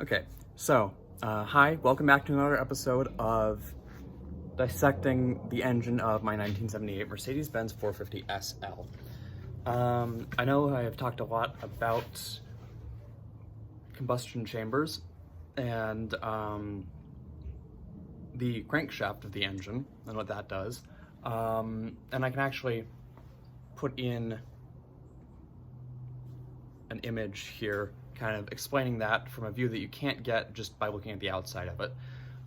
Okay, so, hi, welcome back to another episode of dissecting the engine of my 1978 Mercedes-Benz 450 SL. I know I have talked a lot about combustion chambers and the crankshaft of the engine and what that does, and I can actually put in an image here kind of explaining that from a view that you can't get just by looking at the outside of it.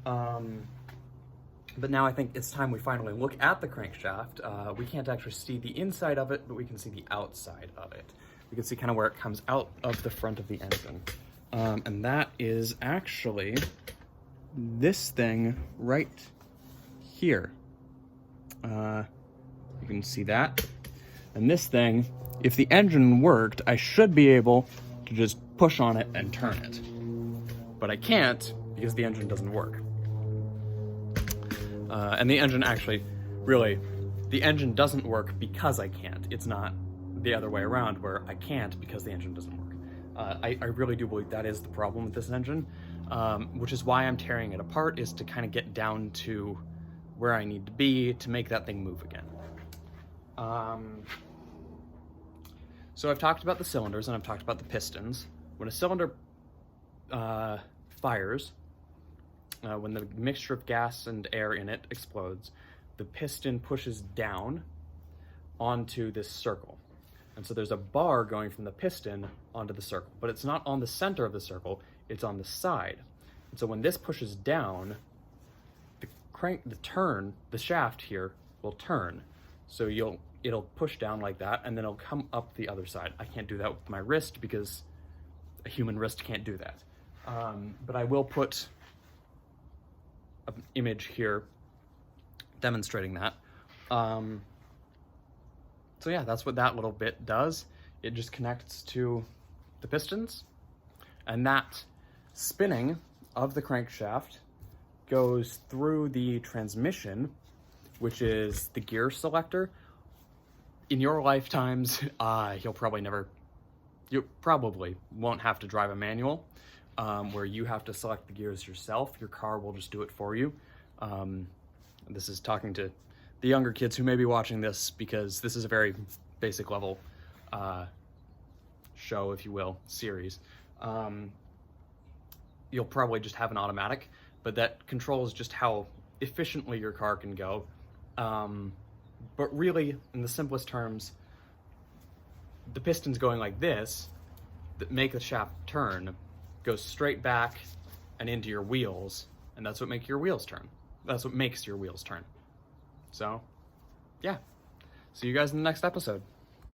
But now I think it's time we finally look at the crankshaft. We can't actually see the inside of it, but we can see the outside of it. We can see kind of where it comes out of the front of the engine. And that is actually this thing right here. You can see that. And this thing, if the engine worked, I should be able to just push on it and turn it. But I can't because the engine doesn't work. And the engine actually, really, the engine doesn't work because I can't. It's not the other way around where I can't because the engine doesn't work. I really do believe that is the problem with this engine, which is why I'm tearing it apart, is to kind of get down to where I need to be to make that thing move again. So I've talked about the cylinders and I've talked about the pistons. When a cylinder fires, when the mixture of gas and air in it explodes, the piston pushes down onto this circle. And so there's a bar going from the piston onto the circle, but it's not on the center of the circle, it's on the side. And so when this pushes down, the shaft here will turn. So it'll push down like that, and then it'll come up the other side. I can't do that with my wrist because a human wrist can't do that. But I will put an image here demonstrating that. So yeah, that's what that little bit does. It just connects to the pistons, and that spinning of the crankshaft goes through the transmission, which is the gear selector. In your lifetimes, you probably won't have to drive a manual where you have to select the gears yourself. Your car will just do it for you. This is talking to the younger kids who may be watching this, because this is a very basic level show, if you will, series. You'll probably just have an automatic, but that controls just how efficiently your car can go. But really, in the simplest terms, the pistons going like this that make the shaft turn goes straight back and into your wheels, and that's what makes your wheels turn. That's what makes your wheels turn. So, yeah. See you guys in the next episode.